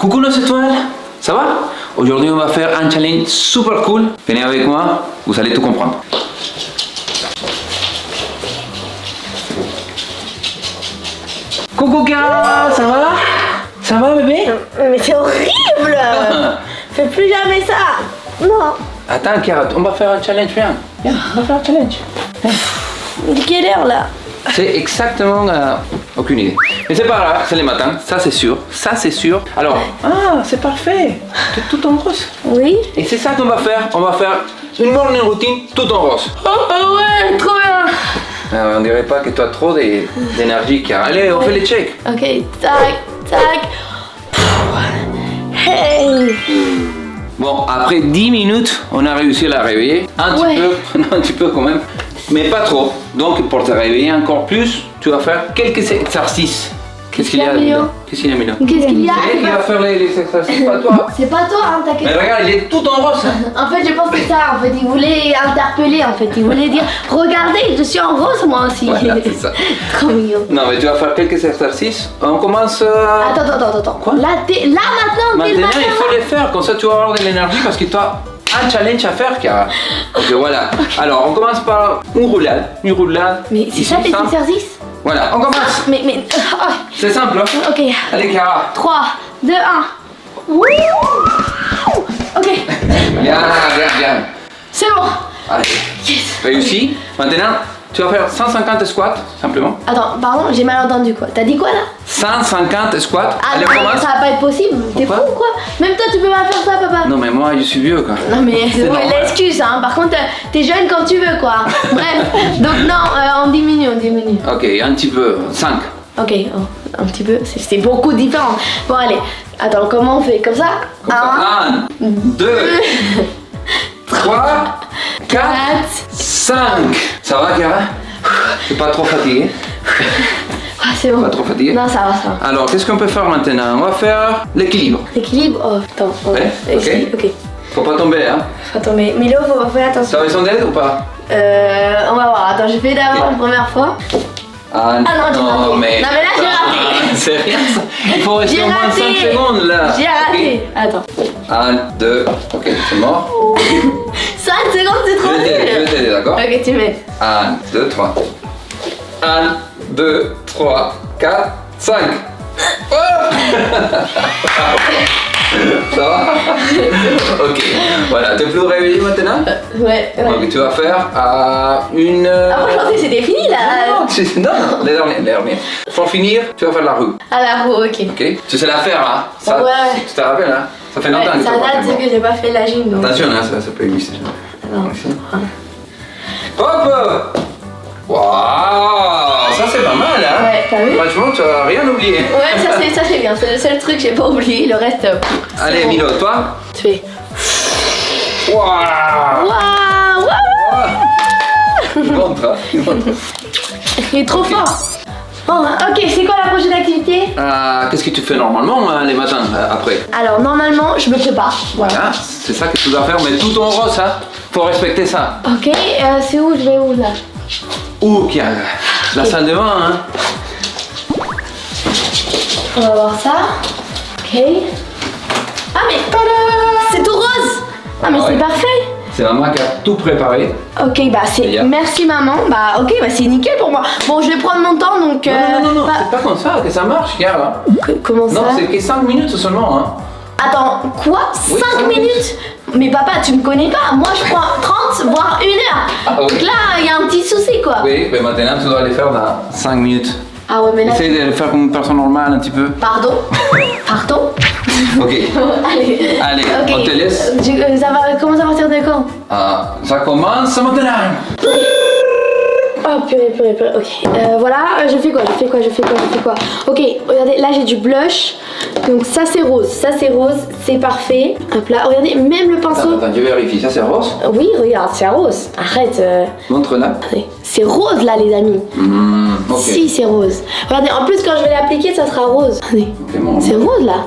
Coucou nos étoiles, ça va? Aujourd'hui on va faire un challenge super cool. Venez avec moi, vous allez tout comprendre. Coucou Kara, ça va? Ça va bébé? Mais c'est horrible. Fais plus jamais ça. Non. Attends Kara, on va faire un challenge, viens. Viens, on va faire un challenge. Viens. Il est quelle heure là? C'est exactement aucune idée. Mais c'est pas grave, c'est le matin, ça c'est sûr. Ça c'est sûr. Alors, c'est parfait. C'est tout en rose. Oui. Et c'est ça qu'on va faire. On va faire une morning routine tout en rose. Oh ouais, trop bien. On dirait pas que tu as trop d'énergie, Kara. Allez, on fait les checks. Ok, tac, tac. Hey. Bon, après 10 minutes, on a réussi à la réveiller. Un petit peu, un petit peu quand même, mais pas trop. Donc, pour te réveiller encore plus, tu vas faire quelques exercices. Qu'est-ce qu'il y a, Milo? Qu'est-ce qu'il y a, Milo? Qu'est-ce qu'il y a? C'est elle qui va faire les exercices, pas toi. C'est pas toi, hein, t'inquiète. Mais regarde, il est tout en rose. En fait, je pense que ça, en fait, il voulait interpeller, en fait. Il voulait dire, regardez, je suis en rose, moi aussi. Voilà, c'est ça. Trop mignon. Non, mais tu vas faire quelques exercices. On commence... Attends. Quoi? Là, maintenant, dès le Maintenant, matin. il faut les faire, comme ça tu vas avoir de l'énergie parce que tu as un challenge à faire, Kara. Ok, voilà. Alors, on commence par une roulade. Une roulade. Mais c'est ça, tes simple. exercices? Voilà, on commence. Mais, C'est simple, hein? ok. Allez, Kara. 3, 2, 1. Wouh! Ok, Bien. c'est bon. Allez. Yes. Réussi. Maintenant, tu vas faire 150 squats, simplement. Attends, pardon, j'ai mal entendu quoi. T'as dit quoi là? 150 squats. Ah Allez, non, on commence. ça va pas être possible. T'es fou Pourquoi ou quoi? Même toi, tu peux pas faire ça, papa. Non, mais moi, je suis vieux, quoi. Non mais C'est ouais, normal. l'excuse hein. Par contre, t'es jeune quand tu veux quoi. Bref, donc non, on diminue. Ok, un petit peu. 5. Ok, un petit peu, c'est beaucoup différent. Bon allez, attends, comment on fait? Comme ça? Comme ça. 1, 2, 3, 4, 5. Ça va, Kara? T'es pas trop fatigué? Ah, c'est bon. Pas trop fatigué? Non, ça va. Alors, qu'est-ce qu'on peut faire maintenant? On va faire l'équilibre. L'équilibre? Oh, attends. Ouais, ok. Faut pas tomber, hein? Faut tomber. Milo, faut faire attention. Ça va besoin d'aide ou pas? On va voir. Attends, je fais d'abord une première fois. Ah non, j'ai raté. Non, mais là, j'ai raté. C'est rien ça. Il faut rester J'ai au moins raté. 5 secondes là. J'ai raté. Attends. 1, 2, ok, c'est mort. 5 secondes, c'est trop Je vais nul. t'aider, d'accord? Ok, tu mets. 1, 2, 3. 1, 2, 3, 4, 5. Oh Ça va? Ok, voilà, t'es plus réveillé maintenant? Ouais. Donc tu vas faire une... Ah, moi, je pensais que c'était fini là. Non, les derniers. Pour finir, tu vas faire la roue. À la roue, ok. Ok? Tu sais la faire, hein? Ça, Ouais. Tu te rappelles, hein? Ça fait longtemps que tu ça vas pas date faire. que j'ai pas fait la gym. Donc. Attention, hein, ça peut glisser. Non. Hop! Waouh! Ça c'est pas mal, hein? Ouais, t'as vu? Franchement, tu as rien oublié. Ouais, ça c'est bien. C'est le seul truc que j'ai pas oublié. Le reste. C'est Allez, bon. Milo, toi? Tu fais. Waouh! Waouh! Il montre, hein? Il montre. Il est trop fort. Bon, ok, c'est quoi la prochaine activité? Qu'est-ce que tu fais normalement les matins après? Alors, normalement, je me prépare. Voilà. Voilà, c'est ça que tu dois faire, mais tout en rose, hein? Faut respecter ça. Ok, c'est où? Je vais où là? Ouh, qui a la salle de bain, hein? On va voir ça. Ok. Ah, mais. C'est tout rose! Ah, mais Ah ouais. c'est parfait! C'est maman qui a tout préparé. Ok, bah c'est. Bien. Merci maman. Bah, ok, bah c'est nickel pour moi. Bon, je vais prendre mon temps donc. Non, bah, c'est pas comme ça que ça marche, Chiara. comment ça? Non, c'est que 5 minutes seulement, hein? Attends, quoi? Oui, 5 5 minutes? Mais papa, tu me connais pas. Moi, je prends 30, voire 1 heure. Ah oui. Donc là, il y a un petit souci quoi. Oui, mais maintenant tu dois les faire dans 5 minutes. Ah ouais, mais là. Essaye de le faire comme une personne normale un petit peu. Pardon? Pardon? Ok. Allez. Allez, Ok. on te laisse. Ça va commencer à partir de quand? Ça commence maintenant. Oh purée. Ok. Voilà, je fais quoi? Ok, regardez, là j'ai du blush. Donc ça c'est rose, c'est parfait. Hop là, regardez, même le pinceau. Attends, je vérifie. Ça c'est rose. Oui, regarde, c'est rose. Arrête. Montre là. Attendez. C'est rose là, les amis. Ok. Si, c'est rose. Regardez, en plus quand je vais l'appliquer, ça sera rose. Attendez. Ok, bon. C'est rose là.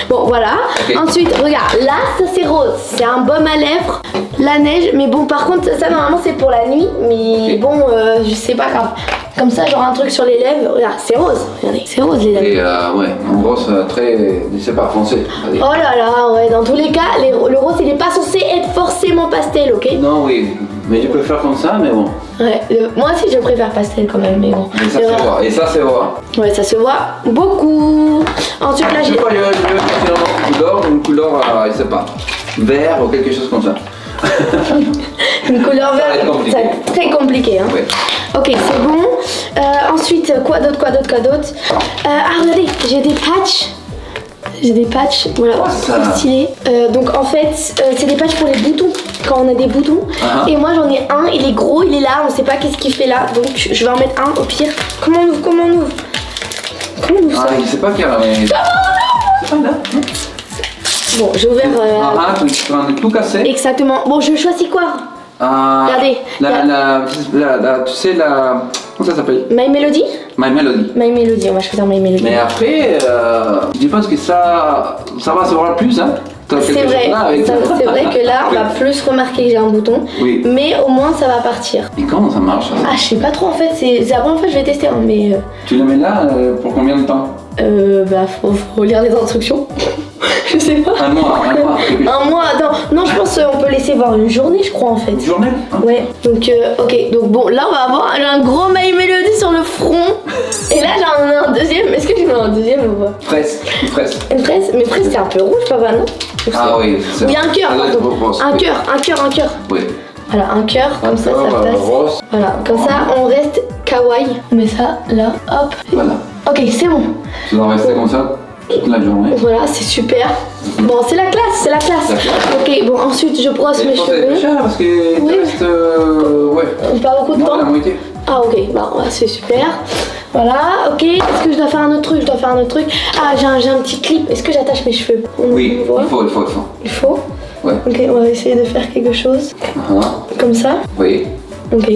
Bon, voilà. Ok. Ensuite, regarde, là, ça c'est rose. C'est un baume à lèvres. La neige, mais bon, par contre, ça normalement c'est pour la nuit. Mais Ok. bon, je sais pas grave. Comme ça, genre un truc sur les lèvres. Regarde, c'est rose. Regardez, c'est rose les lèvres. Et ouais, en rose très, je sais pas, foncé. Allez. Oh là là, ouais, dans tous les cas, le rose il est pas censé être forcément pastel, ok? Non, oui, mais je peux faire comme ça, mais bon. Ouais, moi aussi je préfère pastel quand même, mais bon. Et ça se voit, et ça se voit. Ouais, ça se voit beaucoup. Ensuite là, Je j'ai. sais pas, je veux faire une couleur, je sais pas, vert ou quelque chose comme ça. Une couleur Ça va verte, être compliqué. ça va être très compliqué, hein. Ouais. Ok, c'est bon. Ensuite, quoi d'autre? Ah, regardez, j'ai des patchs. Voilà, Oh, ça. trop stylé. Donc en fait, c'est des patchs pour les boutons, quand on a des boutons. Et moi j'en ai un, il est gros, il est là, on sait pas qu'est-ce qu'il fait là. Donc je vais en mettre un au pire. Comment on ouvre ça? Ah, je sais pas qu'il y a, mais. C'est pas là. Bon, j'ai ouvert. Tu vas tout casser. Exactement. Bon, je choisis quoi? Regardez. Tu sais, comment ça s'appelle? My Melody? My Melody. My Melody, on va choisir My Melody. Mais après, je pense que ça va se voir plus, hein. C'est vrai, c'est vrai que là, on va plus remarquer que j'ai un bouton. Oui. Mais au moins, ça va partir. Et comment ça marche ça? Ah, je sais pas trop en fait, c'est la première fois que je vais tester, hein, mais. Tu le mets là pour combien de temps? Bah, faut lire les instructions. Je sais pas. Un mois. Un mois, attends. Non, je pense qu'on peut laisser voir une journée, je crois en fait. Une journée hein? Ouais, donc ok, donc bon, là on va avoir un gros My Melody sur le front. Et là j'en ai un deuxième, est-ce que je mets un deuxième ou pas? Fraise. Une fraise? Mais fraise c'est un peu rouge, papa, non? Ah oui, c'est Il y a un cœur, pardon. Un cœur. Oui. Voilà, un cœur, comme ça passe. Rose. Voilà, comme ça on reste kawaii. On met ça là, hop. Voilà. Ok, c'est bon. Tu dois rester comme ça toute la journée. Voilà, c'est super. Bon, c'est la classe. Ok, bon, ensuite je brosse mes cheveux. C'est cher parce que Oui. reste, ouais. Pas beaucoup de Moins temps. de la moitié. Ah ok, bah ouais, c'est super. Voilà, ok, est-ce que je dois faire un autre truc? Ah, j'ai un petit clip, est-ce que j'attache mes cheveux? Oui, On voit. il faut. Ouais. Ok, on va essayer de faire quelque chose. Comme ça. Oui. Ok.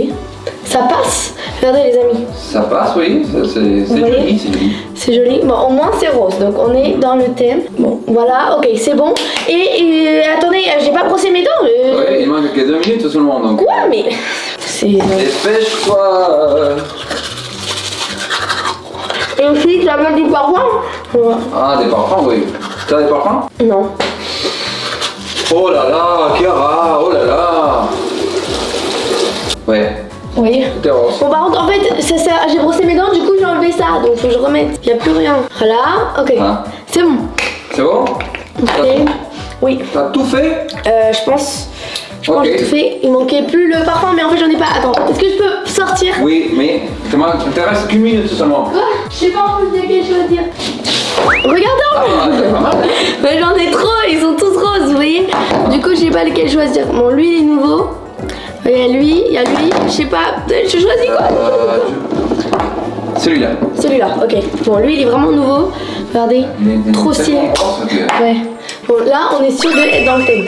Ça passe. Regardez les amis. Ça passe, oui. C'est voyez joli, c'est joli. C'est joli. Bon, au moins c'est rose, donc on est dans le thème. Bon, voilà, ok, c'est bon. Et attendez, j'ai pas brossé mes dents. Oui, il manque que 2 minutes seulement, donc. Quoi, mais c'est. Dépêche-toi. Et aussi, tu vas mettre du parfum? Ouais. Ah, des parfums, oui. Tu as des parfums? Non. Oh là là, Chiara, oh là là. Ouais, Oui. tout est rose. Bon, par contre, en fait, j'ai brossé mes dents, du coup j'ai enlevé ça, donc faut que je remette. Il n'y a plus rien. Voilà, ok. Ah. C'est bon. C'est bon? Ok. Oui. T'as tout fait? Je pense que Ok. j'ai tout fait. Il manquait plus le parfum, mais en fait j'en ai pas. Attends, est-ce que je peux sortir? Oui, mais il te reste qu'une minute seulement. Quoi? Je sais pas en plus de quelle choisir. Regardez Ah, c'est pas mal. Mais j'en ai trop, ils sont tous roses, vous voyez. Du coup, je sais pas lequel choisir. Bon, lui, il est nouveau. Il y a lui, je sais pas. Je choisis quoi? Celui-là. Celui-là, ok. Bon, lui, il est vraiment nouveau. Regardez, trop stylé. Ouais. Bon, là, on est sûr d'être dans le thème.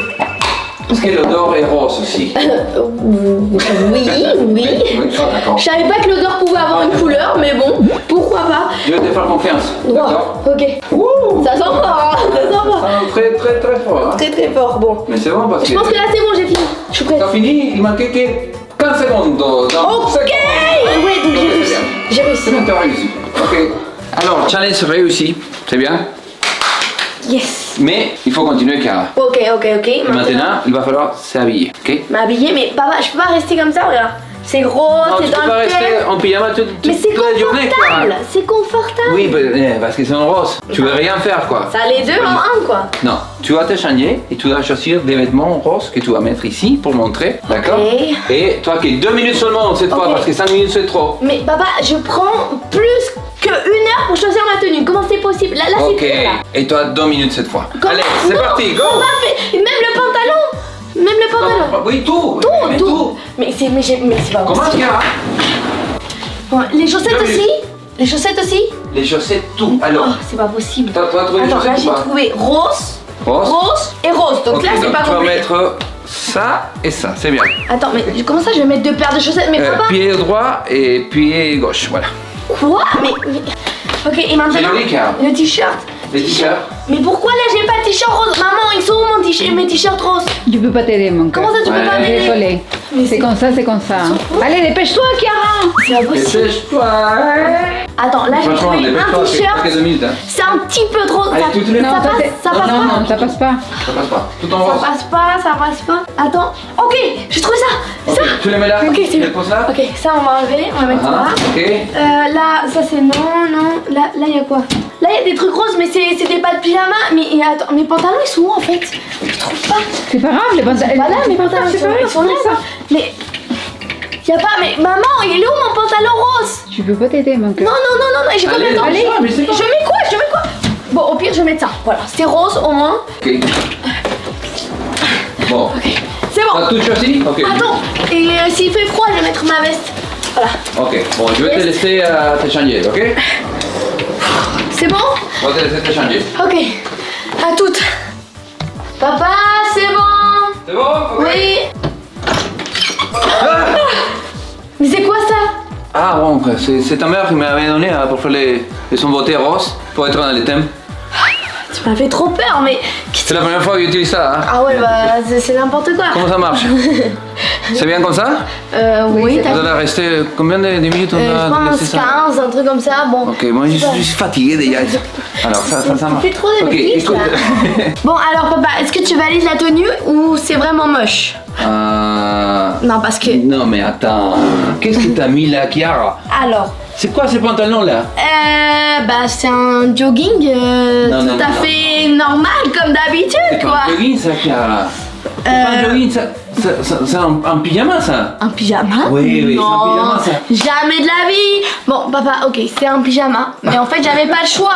Est-ce que l'odeur est rose aussi? Oui. Ah, d'accord. Je savais pas que l'odeur pouvait avoir une couleur, mais bon, pourquoi pas. Je vais te faire confiance. D'accord? Wow, ok. Ouh. Ça sent fort, hein, ça sent fort. Très très très fort. Hein. Très fort, bon. Mais c'est bon parce que. Je pense que là, c'est bon, j'ai fini. Je suis prête. T'as fini, il manquait que 15 secondes. Dans Ok. 5 Ouais, donc j'ai réussi. J'ai réussi. C'est bien, t'as réussi. Ok. Alors, challenge réussi. C'est bien. Yes. Mais il faut continuer, Chiara. Ok. Et maintenant, il va falloir s'habiller, ok? M'habiller, mais papa, je peux pas rester comme ça, regarde. C'est gros, Non, c'est tu dans peux pas le rester thème. en pyjama toute Mais c'est la journée, Chiara. confortable. C'est confortable. Oui, parce que c'est en rose. Tu veux rien faire, quoi. Ça les deux en un, quoi. Non, tu vas te changer et tu vas choisir des vêtements roses que tu vas mettre ici pour montrer, d'accord? Ok. Et toi qui 2 minutes seulement cette fois Ok. parce que 5 minutes c'est trop. Mais papa, je prends plus que 1 heure pour choisir ma tenue. Comment c'est possible? Là, c'est Ok, court, là. et toi 2 minutes cette fois. Comment- Allez, c'est Non, parti, go! on va faire- Même le pantalon. Oui, tout! Mais Tout. Mais c'est pas Comment possible. Chiara? Bon, les chaussettes Deux aussi? minutes. Les chaussettes aussi? Les chaussettes, tout. Alors, Oh, c'est pas possible. t'as trouvé les Attends, là chaussettes j'ai ou pas? trouvé rose et rose. Donc Ok, là c'est donc pas tu vas compliqué. mettre ça et ça, c'est bien. Attends, mais comment ça je vais mettre 2 paires de chaussettes? Mais papa, Pied droit et pied gauche, voilà. quoi? Mais... Ok, et maintenant C'est joli, Chiara. le t-shirt. Les t-shirts. Mais pourquoi là j'ai pas de t-shirt rose? Maman, ils sont où mes t-shirts roses? Je peux pas t'aider, mon cœur. Comment ça tu peux pas m'aider? Désolée. C'est comme ça, c'est comme ça. Allez, dépêche-toi, Chiara. C'est pas possible. Dépêche-toi. Attends, là j'ai trouvé un t-shirt. Quelques minutes, hein. C'est un petit peu trop. Allez, toutes les ça Non, passe, ça passe pas. Non, ça passe pas. Ça passe pas. Tout en Ça rose. passe pas, ça passe pas. Attends. Ok, j'ai trouvé ça. Ok, Ça. tu les mets là. Ok, c'est Tu les bon. poses là. Ok, ça on va enlever, on va mettre ça là. Ok. Là, ça c'est non. Là, il y a quoi? Là, il y a des trucs roses, mais c'est des pas de pyjama. Mais attends, mes pantalons ils sont où en fait? Je trouve pas. C'est pas grave, les pantalons. Voilà, mes pantalons c'est pas grave, ils sont là. ça. Mais. Y a pas. Mais maman, il est où mon pantalon rose? Je peux pas t'aider, mon cœur. Non, j'ai combien de temps? Allez, mais c'est pas- Je mets quoi? Bon, au pire, je vais mettre ça. Voilà, c'est rose au moins. Ok. Bon. C'est bon. T'as tout choisi? Ok. Attends, et s'il fait froid, je vais mettre ma veste. Voilà. Ok. Bon, je vais te laisser te changer, ok? C'est bon? On va te laisser te changer. Ok. À toutes. Papa, c'est bon? C'est bon? Ok. Oui. Ah, Mais c'est quoi ça? ah bon, après, c'est ta mère qui m'avait donné pour faire les sons-beauté roses, pour être dans les thèmes. Tu m'as fait trop peur, mais. C'est la première fois que j'utilise ça, hein? Ah ouais, bah, c'est n'importe quoi. Comment ça marche? C'est bien comme ça? Oui, Vous allez rester combien de minutes on je a pense laissé ça? 15, un truc comme ça. Bon. Ok, moi je suis fatigué déjà. Alors ça marche. Tu fais trop de Ok, bêtises, écoute. Bon, alors papa, est-ce que tu valides la tenue ou c'est vraiment moche? Non, parce que. Non mais attends, qu'est-ce que t'as mis là, Chiara? Alors. C'est quoi ces pantalons là? Bah c'est un jogging Non, non, tout à non. fait normal comme d'habitude C'est quoi. pas un jogging ça, Chiara. C'est pas un jogging, c'est un pyjama ça. Un pyjama? Oui, Non, c'est un pyjama ça. jamais de la vie. Bon papa, ok, c'est un pyjama, mais en fait j'avais pas le choix.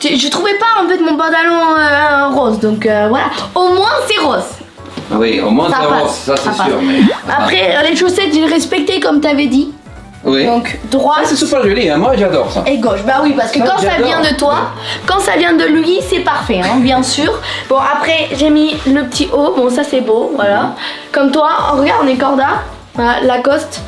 Je trouvais pas en fait mon pantalon rose, donc voilà. Au moins c'est rose. Oui, au moins Ça c'est passe, rose, ça c'est ça sûr. passe. Mais... Après les chaussettes j'ai respecté comme t'avais dit. oui. Donc droite. Ah, c'est super joli, hein. Moi j'adore ça. Et gauche, bah oui, parce que Ah, quand ça j'adore. vient de toi, quand ça vient de lui, c'est parfait, hein, bien sûr. Bon, après, j'ai mis le petit haut, bon, ça c'est beau, voilà. Comme toi, oh, regarde, on est corda, voilà, Lacoste.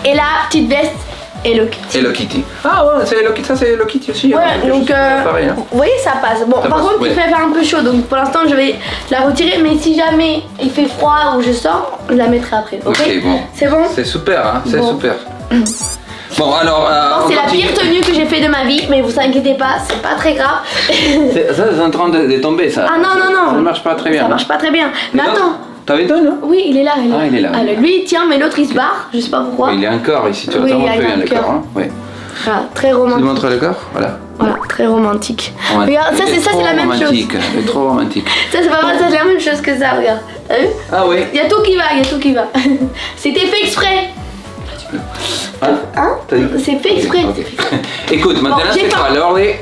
Et la petite veste, Hello Kitty. Hello Kitty. Ah ouais, c'est Hello Kitty, ça c'est Hello Kitty aussi. Ouais, hein. donc, Pareil, hein. vous voyez, ça passe. Bon, Ça par passe, contre, ouais. il fait faire un peu chaud, donc pour l'instant, je vais la retirer, mais si jamais il fait froid ou je sors, je la mettrai après, ok? Ok, bon. C'est bon? C'est super, hein, c'est Bon. super. Bon, alors. Bon, on c'est la continue. pire tenue que j'ai fait de ma vie, mais vous inquiétez pas, c'est pas très grave. Ça, c'est en train de tomber ça. Ah non. Ça ne marche pas très bien. Ça hein. marche pas très bien. Mais Et l'autre, attends. T'avais deux, non? Oui, il est là. Ah, il est là. Alors, lui, il tient, mais l'autre, il se barre. Je sais pas pourquoi. Il y a un corps ici, tu vois Oui, vraiment il y a très un bien le cœur. corps. Hein. Oui. Voilà, très Tu romantique. montres le corps? Voilà. Voilà, très romantique. Romantique. Regarde, ça, Il est c'est trop la même chose. romantique. Il est trop romantique. Ça, c'est pas mal, ça, c'est la même chose que ça, regarde. T'as vu? Ah oui. Il y a tout qui va. C'était fait exprès. Hein? Hein? T'as dit? C'est fait exprès. Ok. Écoute, maintenant j'ai c'est faim. quoi l'heure des...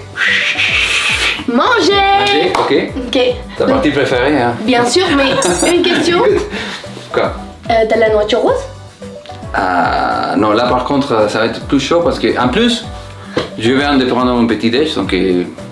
Manger. Ok. Ok. Ta partie préférée, hein? Bien sûr, mais une question. Écoute. Quoi? T'as de la nourriture rose? Ah, non, là par contre, ça va être plus chaud parce que, en plus, je viens de prendre mon petit déj, donc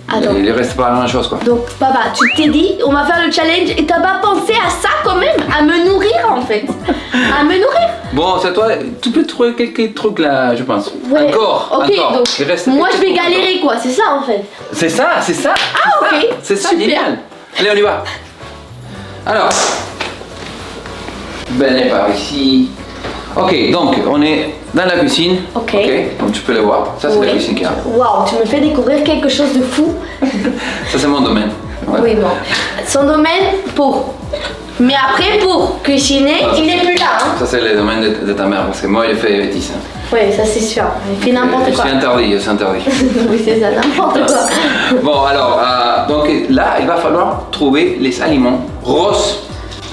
Attends. il ne reste pas grand chose quoi. Donc, papa, tu t'es dit, on va faire le challenge et t'as pas pensé à ça quand même? À me nourrir en fait. À me nourrir. Bon, c'est toi, tu peux trouver quelques trucs là, je pense. Ouais. Encore, Ok, encore. donc Il reste moi je quelques vais trucs galérer quoi, c'est ça en fait. encore. C'est ça. Ah, c'est ça, ok. C'est ça, Super. génial. Allez, on y va. Alors, ben par ici. Ok, donc on est dans la cuisine. Ok. Donc tu peux le voir. Ça c'est Oui. la cuisine qui a. Waouh, tu me fais découvrir quelque chose de fou. Ça c'est mon domaine. Voilà. Oui, bon. Son domaine pour. Mais après, pour cuisiner, il n'est plus là. Hein. Ça c'est le domaine de ta mère parce que moi j'ai fait des bêtises. hein. Oui, ça c'est sûr. Il fait n'importe Je quoi. suis interdit, je suis interdit. Oui, c'est ça, n'importe quoi. Bon alors, donc là il va falloir trouver les aliments roses,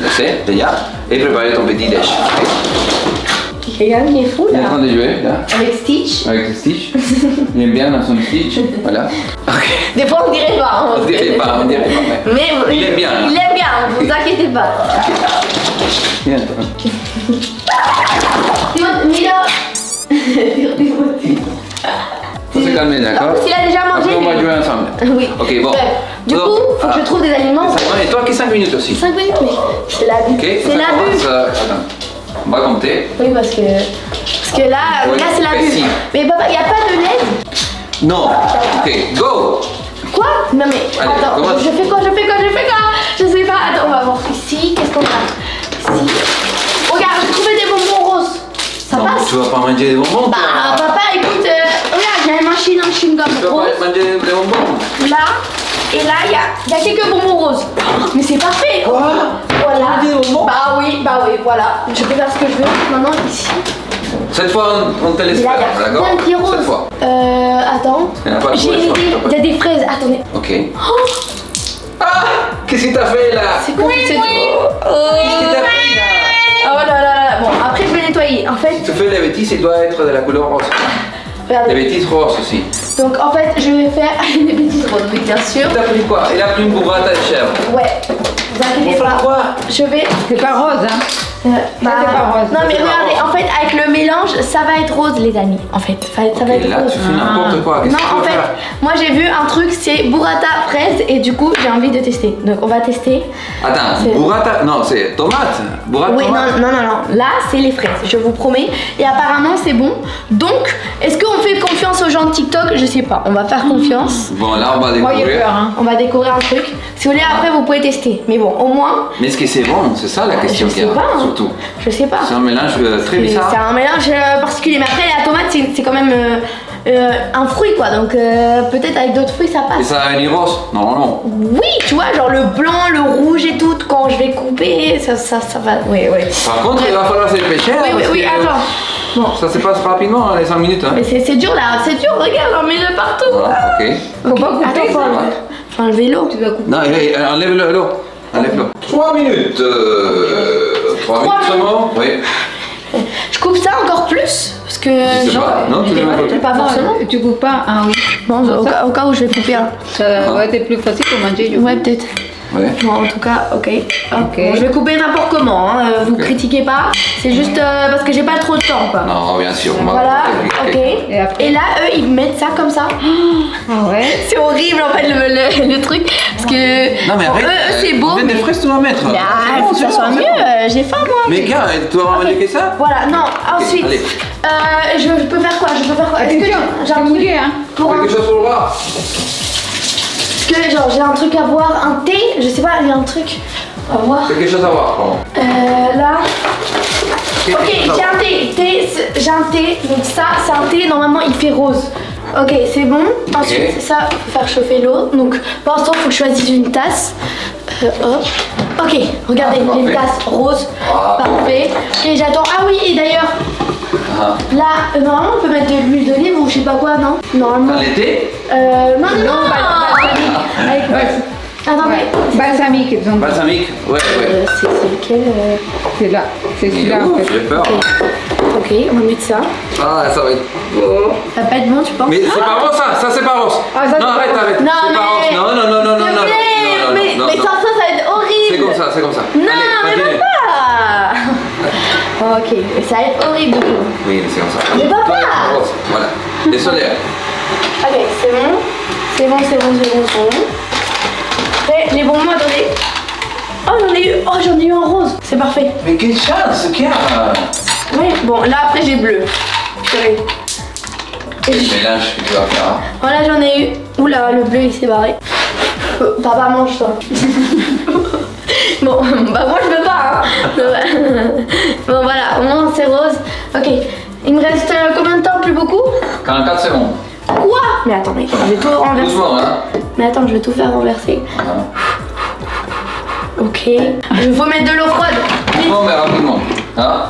je sais déjà, et préparer ton petit déj. ok? Regarde, il est fou Il est en là. train de jouer là, Avec Stitch. avec le Stitch. Il aime bien dans son Stitch, voilà. Ok. Des fois, on dirait pas. Hein, On dirait pas, on dirait pas. Mais Il aime bien, hein. Il aime bien, vous inquiétez pas. Viens, Mila. faut se calmer, d'accord? En plus, il a déjà mangé. Après on va lui. jouer ensemble. Oui. Ok, bon. Bref. Du Donc, coup, faut que je trouve des aliments. Et toi qui 5 minutes aussi. 5 minutes, mais c'est l'abus. Ok, C'est ça l'abus. commence, attends, on va compter. Oui, parce que là, Oui, là c'est l'abus. précis. Mais papa, il n'y a pas de LED. Non. Ok, go. Quoi? Quoi? Non mais Allez, attends, commence. je fais quoi? Je sais pas. Attends, on va voir ici. Qu'est-ce qu'on a? Ici. Regarde, j'ai trouvé des bonbons roses. Ça Non, passe? tu vas pas manger des bonbons. Bah papa, écoute, regarde, j'ai un chewing-gum Tu vas rose. pas manger des bonbons. Là, et là, il y a quelques bonbons roses. Mais c'est parfait. Quoi? Voilà. Tu veux des bonbons? Bah oui, voilà. Je peux faire ce que je veux. Maintenant, ici. Cette fois, on te laisse Et là, faire, il y a d'accord? plein de petits roses. Cette fois. Attends. Il y en a pas J'ai trop, une je crois. idée. Il y a des fraises. Attendez. Ok. Oh, Ah! Qu'est-ce que t'as fait là? c'est quoi cette... Qu'est-ce que t'as fait là? Oh là là là. Bon, après, je vais nettoyer. En fait, Si tu fais les bêtises, il doit être de la couleur rose. Les regardez. bêtises roses aussi. Donc, en fait, je vais faire des petites roses, oui, bien sûr. T'as pris quoi? Il a pris une burrata de chèvre. Ouais. Vous inquiétez Pour faire pas. quoi? Je vais... C'est pas rose, hein. bah, c'est pas rose. non mais C'est pas regardez, rose. en fait avec le mélange ça va être rose les amis. En fait ça va Et être là, rose. tu fais n'importe quoi. Qu'est-ce Non que tu en veux fait, faire? moi j'ai vu un truc c'est burrata fraise et du coup j'ai envie de tester. Donc on va tester. Attends, C'est- burrata, non, c'est tomate. Burrata Oui tomate. non. Là c'est les fraises, je vous promets. Et apparemment c'est bon. Donc est-ce qu'on fait confiance aux gens de TikTok? Je sais pas. On va faire confiance. Bon, là, on va Moi, j'ai découvrir. peur, hein. On va découvrir un truc. Si vous voulez après vous pouvez tester. Mais bon au moins. Mais est-ce que c'est bon? C'est ça la question je qu'il y sais a, pas. Hein. surtout. Je sais pas. C'est un mélange très C'est bizarre. un mélange particulier. Mais après, la tomate, c'est quand même un fruit, quoi. Donc, peut-être avec d'autres fruits, ça Et passe. ça va venir rose? Non, non. Oui, tu vois, genre le blanc, le rouge et tout, quand je vais couper, ça va. Oui. Par contre, il va falloir se dépêcher. Oui, parce que attends. Bon. Ça se passe rapidement, hein, les 5 minutes. Hein. Mais c'est dur là, c'est dur, regarde, on met le partout. Voilà, ok. Faut pas couper, Attends, ça. faut enlever l'eau. Tu dois couper. Non, enlève l'eau. Enlève-le. 3 minutes. 3 minutes seulement? Oui. Je coupe ça encore plus parce que Je sais pas. Non, tu le mets à côté. pas forcément. Tu coupes pas? Ah oui. Bon, au cas où je vais couper. Hein. Ça va être plus facile pour manger. du coup. Ouais, peut-être. Ouais. Bon, en tout cas, ok. Hop. Ok. Bon, je vais couper n'importe comment, hein. Vous Ok. critiquez pas. C'est juste parce que j'ai pas trop de temps, quoi. Non, bien sûr. on va- Voilà, ok. Et après? Et là, eux, ils mettent ça comme ça. Ah ouais. C'est horrible en fait le truc. Parce que Non, mais pour arrête. eux, c'est beau. Des fraises, tu vas mettre. Ah, il faut que ça C'est soit bon, mieux. c'est bon. J'ai faim, moi. Mais gars, tu vas manger que ça? Voilà, non, ensuite. allez. Je peux faire quoi? Est-ce que Attention, j'ai c'est un truc mouillé, hein. pour un... Quelque chose pour le bras? Est-ce que genre j'ai un truc à boire, un thé? Je sais pas, il y a un truc. On va voir. Quelque chose à voir, pardon. Là. Quelque Ok, chose à j'ai voir. un thé. J'ai un thé. Donc ça, c'est un thé. Normalement, il fait rose. Ok, c'est bon. Ensuite, ça, faut faire chauffer l'eau. Donc, pour l'instant, faut que je choisisse une tasse. Hop. Ok, regardez, Ah, une parfait. tasse rose. Ah. Parfait. Et j'attends. Ah oui, et d'ailleurs, Ah. là, normalement, on peut mettre de l'huile d'olive ou je sais pas quoi, non? Normalement. Dans l'été? Non. Avec... Attendez. Ouais. Balsamique, donc. Balsamique? Ouais, ouais. C'est lequel C'est là. C'est celui-là, en fait. J'ai peur. Ok, on va mettre ça. Ah, ça va être. Ça va pas être bon, tu penses? Mais c'est pas rose ça, c'est pas rose. Ah, ça, non, c'est arrête, pas arrête. Non, c'est pas rose. mais- Non, non, non, non, non, S'il te non. plaît, Non, non, mais non, non. sans ça, ça va être horrible. C'est comme ça, c'est comme ça. Non, Allez, mais continue. papa. Ok, mais ça va être horrible du coup. Oui, c'est comme ça. Mais papa. Toi, c'est rose. Voilà. Désolé. Ok, c'est bon. C'est bon. Après, les bonbons, attendez. Oh, j'en ai eu en rose. C'est parfait. Mais quelle chance qu'il y a. Oui, bon, là après j'ai bleu. Purée. Quel mélange que tu vas faire. Hein. Voilà, j'en ai eu. Oula, le bleu il s'est barré. Papa, mange ça. Bon, bah moi je veux pas. Hein. Bon, voilà, au moins c'est rose. Ok, il me reste combien de temps? Plus beaucoup? 44 secondes. Quoi? Mais attendez, je vais tout renverser. Doucement, hein. Mais attends, je vais tout faire renverser. Voilà. Ok. Il faut mettre de l'eau froide. Vite. Doucement, mais rapidement. Hein.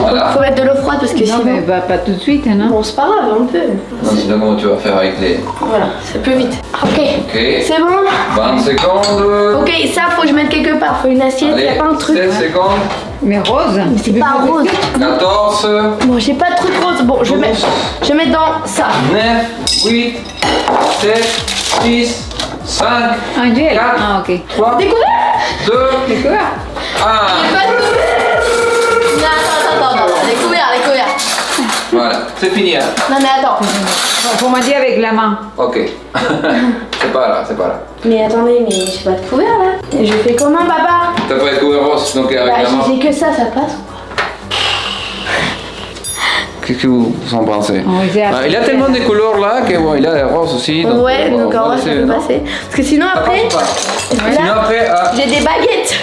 Voilà. Faut mettre de l'eau froide parce que Non, sinon. mais pas tout de suite, hein, non? Bon, c'est pas grave, on peut. Non, sinon, comment tu vas faire avec les. Voilà, c'est plus vite. Ok. Ok. C'est bon? 20 secondes. Ok, ça faut que je mette quelque part. Faut une assiette, Allez, y a pas un truc. 7 secondes. Mais rose. Mais c'est pas rose. 14. Bon, j'ai pas de truc rose. Bon, je vais mettre dans ça. 9, 8, 7, 6, 5, Un gel. 4, Ah, ok. 3, Découvert? 2, Découvert. 1. Pas de découvert. Non, attends. Découvert. Voilà, c'est fini. Hein. Non, mais attends. Bon, faut manger avec la main. Ok. c'est pas là, c'est pas là. Mais attendez, mais j'ai pas de couvert là. Et je fais comment, papa? T'as pas de couvert rose, donc avec Bah, la main. j'ai que ça passe ou quoi? Qu'est-ce que vous en pensez? Oui, c'est Il y a tellement de couleurs là que bon, il a les roses aussi. Donc, Ouais, donc on en va vrai, ça laisser, peut non? passer. Parce que sinon après, Pas. là, Sinon après, j'ai des baguettes.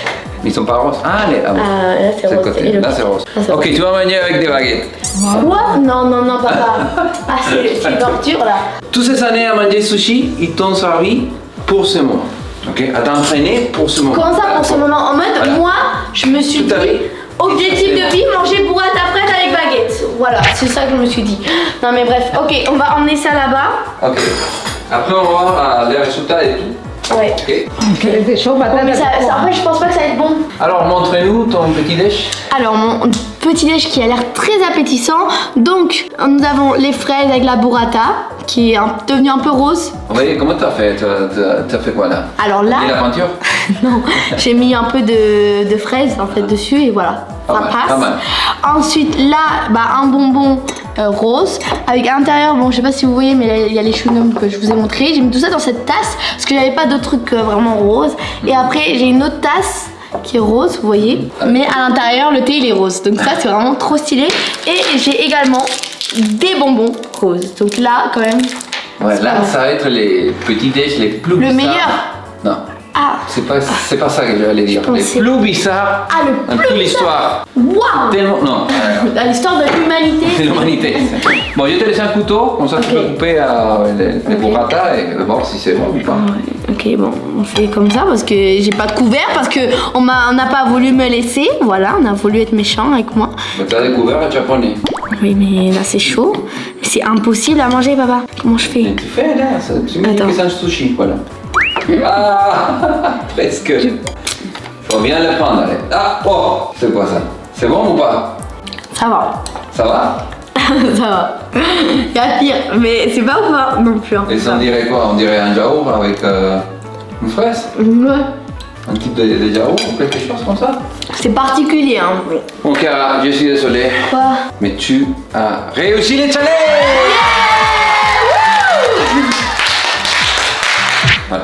ils sont pas roses. Ah, bon. Ah, là c'est C'est le rose. côté. Et le Là côté. c'est rose. Ah, c'est Ok, rose. tu vas manger avec des baguettes. Quoi? Non, papa. Ah, c'est une torture là. Toutes ces années à manger sushi, ils t'ont servi pour ce moment. Ok, à t'entraîner pour ce moment. Comment ça pour ce moment? En mode, Voilà. moi, je me suis Tout à dit, fait. objectif de vie, manger burrata frette avec baguette. Voilà, c'est ça que je me suis dit. Non mais bref, ok, on va emmener ça là-bas. Ok. Après, on va voir les résultats et tout. Ouais. Ok. C'est chaud, Bon, patate. mais en fait, je pense pas que ça va être bon. Alors, montre-nous ton petit déj. Alors, mon petit déj qui a l'air très appétissant. Donc, nous avons les fraises avec la burrata, qui est devenu un peu rose. Oui, comment t'as fait? T'as fait quoi là? Alors là, Et la peinture? non, j'ai mis un peu de fraises en fait dessus et voilà, Pas ça mal, passe. pas mal. Ensuite là, un bonbon rose avec à l'intérieur, bon je sais pas si vous voyez mais là, il y a les chewing-gums que je vous ai montré. J'ai mis tout ça dans cette tasse parce que j'avais pas d'autres trucs vraiment roses. Et après j'ai une autre tasse qui est rose, vous voyez, mais à l'intérieur le thé il est rose. Donc ça c'est vraiment trop stylé. Et j'ai également des bonbons roses. Donc là quand même. Ouais, là, ça va être les petits déj les plus Le bizarres. meilleur. Non. Ah, C'est pas ça que j'allais dire. Les pensais- plus bizarres Ah, le dans plus toute l'histoire. waouh. Tellement. Non. Dans l'histoire de l'humanité. C'est l'humanité. Bon, je te laisse un couteau, comme ça tu Ok. peux couper les burrata et voir si c'est bon ou pas. Ok, bon, on fait comme ça parce que j'ai pas de couvert, parce que on n'a pas voulu me laisser. Voilà, on a voulu être méchant avec moi. Mais t'as découvert le japonais. Oui, mais là c'est chaud. Mais c'est impossible à manger, papa. Comment je fais? Mais tu fais là, tu me dis Attends. que c'est un sushi, voilà. Ah, presque. Faut bien le prendre, allez. Ah, oh, c'est quoi ça? C'est bon ou pas? Ça va. Ça va? Ça va. Il y a pire, mais c'est pas ou pas non plus. Hein. Et ça, on dirait quoi? On dirait un yaourt avec une fraise? Ouais. Un type de yaourt ou quelque chose comme ça? C'est particulier, hein. Mon Cara, je suis désolé, Quoi? mais tu as réussi les challenges! Voilà.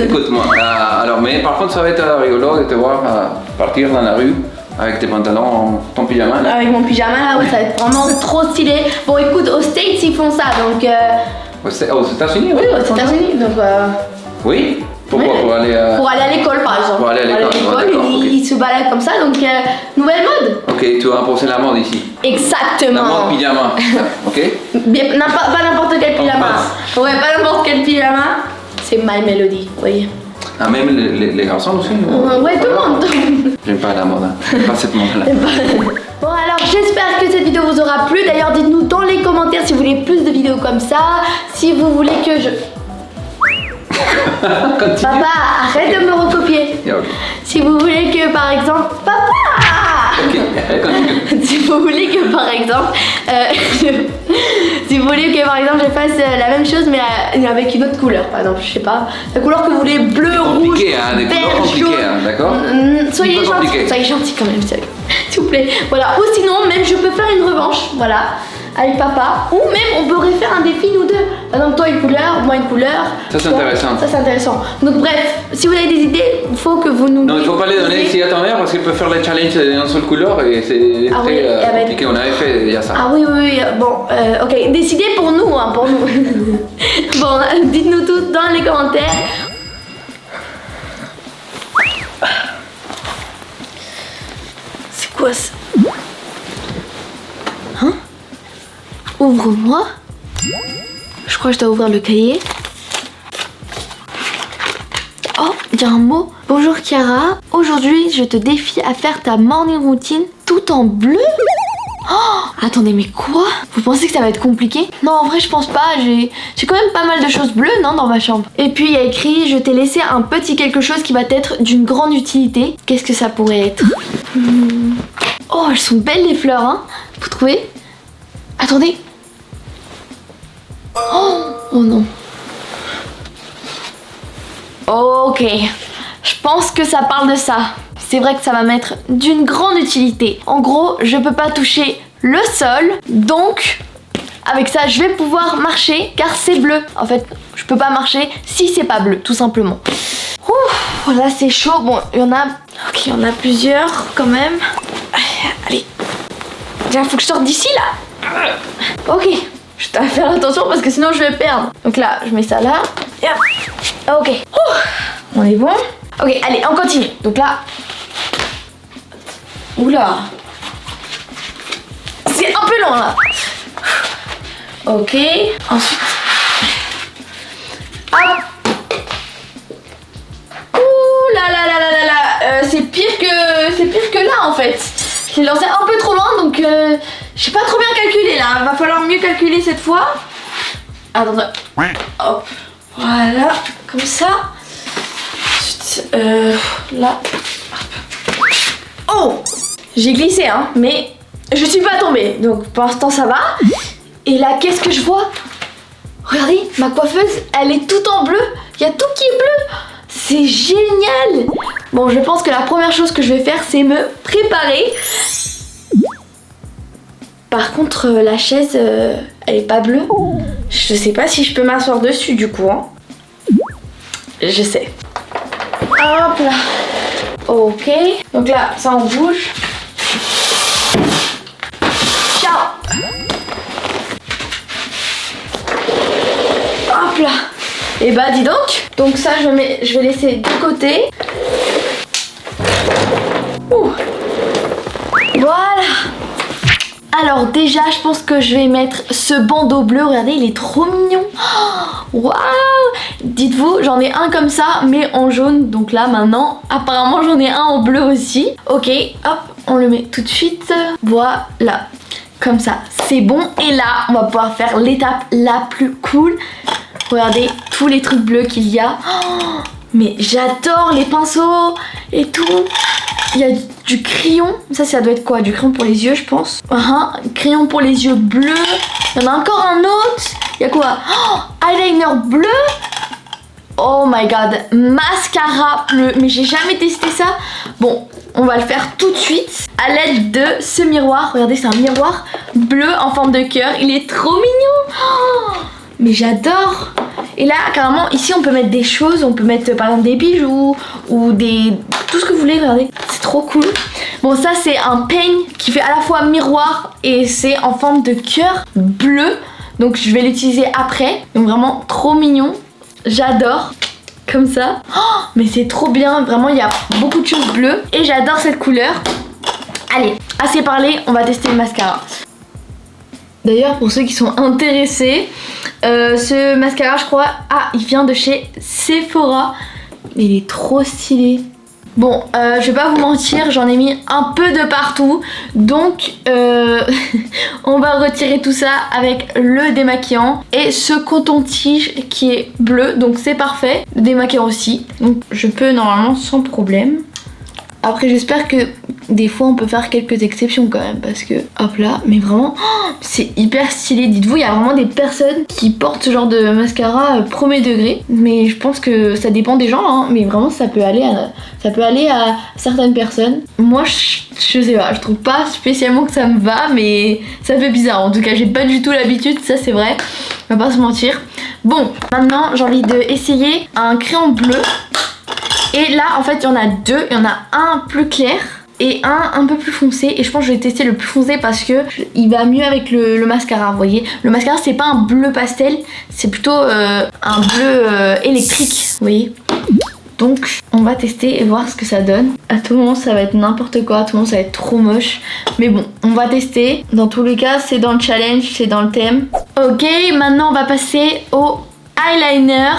Écoute-moi, alors, mais par contre, ça va être rigolo de te voir partir dans la rue avec tes pantalons, ton pyjama là. Avec mon pyjama là, ouais, ça va être vraiment trop stylé. Bon, écoute, aux States ils font ça, donc. Aux États-Unis, Oui, aux États-Unis, donc. Oui? Pourquoi? Ouais. Pour aller Pour aller à l'école par exemple. Pour aller à l'école, ouais, d'accord, ok. ils se baladent comme ça, donc nouvelle mode. Ok, tu vas imposer la mode ici. La Exactement. mode pyjama, ok? Bien, pas n'importe quel pyjama. Ouais, pas n'importe quel pyjama. C'est My Melody, vous voyez. Ah, même les garçons aussi? Ouais, tout le monde. J'aime pas la mode, hein. J'aime pas cette mode-là. Bon alors j'espère que cette vidéo vous aura plu. D'ailleurs dites-nous dans les commentaires si vous voulez plus de vidéos comme ça. Si vous voulez que je... Continue. Papa, arrête de me recopier. Yeah, ok. Si vous voulez que par exemple... Papa Ok, continue. Si vous voulez que par exemple... si vous voulez que par exemple je fasse la même chose mais avec une autre couleur. Par exemple, je sais pas. La couleur que vous voulez, bleu, rouge, Compliqué, hein, des couleurs vert, compliquées, jaune. hein, d'accord? Soyez Pas gentil, compliqué. soyez gentil quand même, sérieux. S'il vous plaît. Voilà. Ou sinon, même je peux faire une revanche, voilà, avec papa. Ou même on pourrait faire un défi nous deux. Par exemple, toi une couleur, moi une couleur. Ça, c'est Toi- intéressant. Ça c'est intéressant. Donc bref, si vous avez des idées, il faut que vous nous. Non, il faut pas les donner ici à ta mère parce qu'elle peut faire les challenges d'une seule couleur et c'est Ah très oui, elle va être- compliqué. On avait fait il y a ça. Ah oui, bon, ok, décidez pour nous, hein, pour nous. Bon, dites-nous tout dans les commentaires. C'est quoi ça? Hein? Ouvre-moi. Je crois que je dois ouvrir le cahier. Oh, il y a un mot. Bonjour Chiara, aujourd'hui je te défie à faire ta morning routine tout en bleu. Oh, attendez, mais quoi? Vous pensez que ça va être compliqué? Non, en vrai, je pense pas. J'ai quand même pas mal de choses bleues, non, dans ma chambre. Et puis, il y a écrit, je t'ai laissé un petit quelque chose qui va être d'une grande utilité. Qu'est-ce que ça pourrait être? Oh, elles sont belles, les fleurs, hein? Vous trouvez? Attendez. Oh non. Ok. Je pense que ça parle de ça. C'est vrai que ça va m'être d'une grande utilité. En gros, je peux pas toucher le sol, donc avec ça, je vais pouvoir marcher car c'est bleu. En fait, je peux pas marcher si c'est pas bleu, tout simplement. Ouh, là c'est chaud. Bon, il y en a... Ok, il y en a plusieurs quand même. Allez. Déjà, faut que je sorte d'ici là. Ok, je dois faire attention parce que sinon je vais perdre. Donc là, je mets ça là. Et hop. Ok. On est bon. Ok, allez, on continue. Donc là. Oula. C'est un peu long là. Ok. Ensuite. Hop. Ouh là là là là là là. C'est pire que là en fait. Je l'ai lancé un peu trop loin donc j'ai pas trop bien calculé là. Va falloir mieux calculer cette fois. Attends. Hop. Voilà. Comme ça. Ensuite, là. Hop. Oh. J'ai glissé hein, mais je suis pas tombée. Donc pour l'instant ça va. Et là qu'est-ce que je vois? Regardez, ma coiffeuse, elle est toute en bleu. Il y a tout qui est bleu. C'est génial. Bon, je pense que la première chose que je vais faire, c'est me préparer. Par contre, la chaise, elle est pas bleue. Je sais pas si je peux m'asseoir dessus du coup. Hein. Je sais. Hop là. Ok. Donc là, ça en bouge. Ciao. Hop là. Et bah dis donc. Donc ça je vais laisser de côté. Ouh. Voilà. Alors déjà je pense que je vais mettre ce bandeau bleu. Regardez, il est trop mignon. Waouh. Dites-vous, j'en ai un comme ça mais en jaune. Donc là maintenant apparemment j'en ai un en bleu aussi. Ok, hop, on le met tout de suite. Voilà. Comme ça, c'est bon. Et là, on va pouvoir faire l'étape la plus cool. Regardez tous les trucs bleus qu'il y a. Oh, mais j'adore les pinceaux et tout. Il y a du crayon. Ça doit être quoi? Du crayon pour les yeux, je pense. Crayon pour les yeux bleus. Il y en a encore un autre. Il y a quoi? Oh, eyeliner bleu. Oh my god. Mascara bleu. Mais j'ai jamais testé ça. Bon, on va le faire tout de suite à l'aide de ce miroir. Regardez, c'est un miroir bleu en forme de cœur. Il est trop mignon. Oh, mais j'adore. Et là, carrément, ici, on peut mettre des choses. On peut mettre, par exemple, des bijoux ou des... tout ce que vous voulez, regardez. C'est trop cool. Bon, ça, c'est un peigne qui fait à la fois miroir et c'est en forme de cœur bleu. Donc, je vais l'utiliser après. Donc, vraiment, trop mignon. J'adore. Comme ça. Oh, mais c'est trop bien. Vraiment, il y a beaucoup de choses bleues. Et j'adore cette couleur. Allez, assez parlé. On va tester le mascara. D'ailleurs, pour ceux qui sont intéressés, ce mascara, je crois, il vient de chez Sephora. Il est trop stylé. Bon, je vais pas vous mentir, j'en ai mis un peu de partout. Donc, on va retirer tout ça avec le démaquillant. Et ce coton-tige qui est bleu, donc c'est parfait. Le démaquillant aussi. Donc, je peux normalement sans problème. Après, j'espère que des fois on peut faire quelques exceptions quand même parce que hop là, mais vraiment c'est hyper stylé. Dites-vous, il y a vraiment des personnes qui portent ce genre de mascara premier degré, mais je pense que ça dépend des gens hein, mais vraiment ça peut aller à certaines personnes. Moi je sais pas, je trouve pas spécialement que ça me va, mais ça fait bizarre. En tout cas, j'ai pas du tout l'habitude, ça c'est vrai, on va pas se mentir. Bon, maintenant j'ai envie d'essayer un crayon bleu. Et là en fait il y en a deux, il y en a un plus clair et un peu plus foncé, et je pense que je vais tester le plus foncé parce que il va mieux avec le mascara. Vous voyez, le mascara c'est pas un bleu pastel, c'est plutôt un bleu électrique, vous voyez. Donc on va tester et voir ce que ça donne. À tout moment ça va être n'importe quoi, à tout moment ça va être trop moche, mais bon on va tester. Dans tous les cas c'est dans le challenge, c'est dans le thème. Ok, maintenant on va passer au eyeliner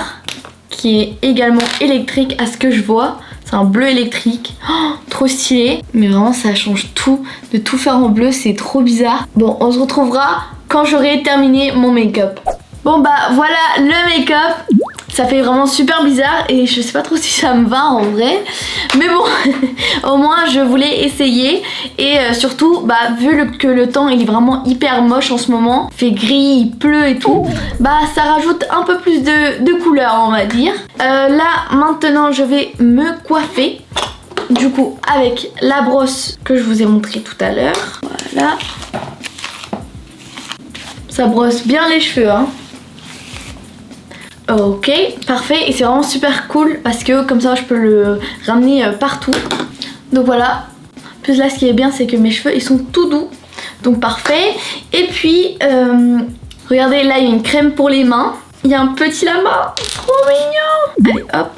qui est également électrique à ce que je vois. C'est un bleu électrique, oh, trop stylé. Mais vraiment ça change tout, de tout faire en bleu, c'est trop bizarre. Bon, on se retrouvera quand j'aurai terminé mon make-up. Bon bah voilà le make-up. Ça fait vraiment super bizarre et je sais pas trop si ça me va en vrai. Mais bon, au moins je voulais essayer. Et surtout, bah vu que le temps il est vraiment hyper moche en ce moment, il fait gris, il pleut et tout, bah ça rajoute un peu plus de couleur on va dire. Là maintenant je vais me coiffer. Du coup avec la brosse que je vous ai montré tout à l'heure. Voilà. Ça brosse bien les cheveux hein. Ok, parfait, et c'est vraiment super cool parce que comme ça je peux le ramener partout. Donc voilà, en plus là ce qui est bien c'est que mes cheveux ils sont tout doux. Donc parfait. Et puis, regardez, là il y a une crème pour les mains. Il y a un petit lama, trop mignon. Allez hop.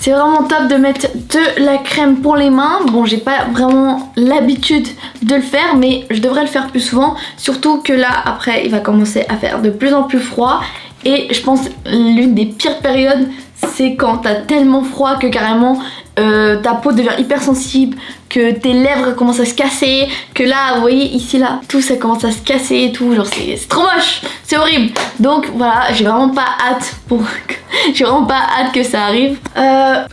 C'est vraiment top de mettre de la crème pour les mains. Bon, j'ai pas vraiment l'habitude de le faire, mais je devrais le faire plus souvent. Surtout que là, après, il va commencer à faire de plus en plus froid. Et je pense l'une des pires périodes, c'est quand t'as tellement froid que carrément ta peau devient hyper sensible, que tes lèvres commencent à se casser, que là, vous voyez ici là, tout ça commence à se casser et tout, genre c'est trop moche, c'est horrible. Donc voilà, j'ai vraiment pas hâte que ça arrive.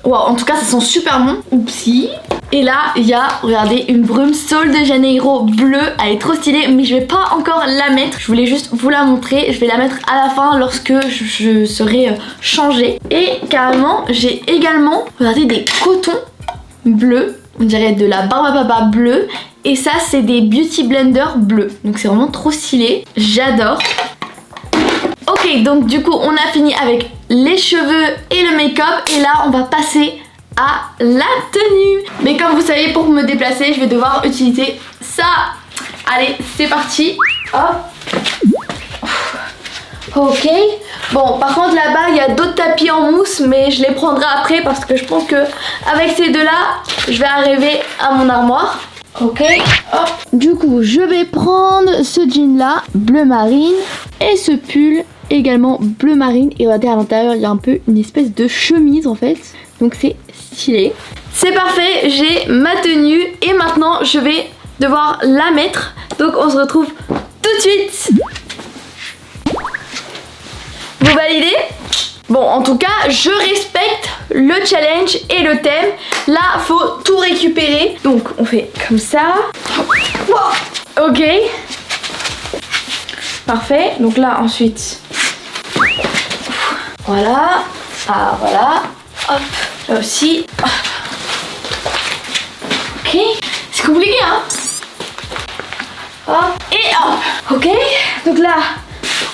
Wow, en tout cas, ça sent super bon. Oupsie. Et là, il y a, regardez, une brume Sol de Janeiro bleue. Elle est trop stylée, mais je vais pas encore la mettre. Je voulais juste vous la montrer. Je vais la mettre à la fin lorsque je serai changée. Et carrément, j'ai également, regardez, des cotons bleus. On dirait de la barbe à papa bleue. Et ça, c'est des Beauty Blender bleus. Donc c'est vraiment trop stylé. J'adore. Ok, donc du coup, on a fini avec les cheveux et le make-up. Et là, on va passer à la tenue. Mais comme vous savez, pour me déplacer, je vais devoir utiliser ça. Allez, c'est parti. Hop. Ok. Bon, par contre là-bas, il y a d'autres tapis en mousse, mais je les prendrai après parce que je pense que avec ces deux-là, je vais arriver à mon armoire. Ok. Hop. Du coup, je vais prendre ce jean-là, bleu marine, et ce pull également bleu marine. Et regardez, à l'intérieur, il y a un peu une espèce de chemise en fait. Donc c'est stylé. C'est parfait, j'ai ma tenue et maintenant je vais devoir la mettre. Donc on se retrouve tout de suite. Vous validez? Bon, en tout cas, je respecte le challenge et le thème. Là, faut tout récupérer. Donc on fait comme ça. Wow. Ok. Parfait. Donc là, ensuite. Voilà. Ah, voilà. Hop, là aussi. Hop. Ok, c'est compliqué hein. Hop, et hop. Ok, donc là,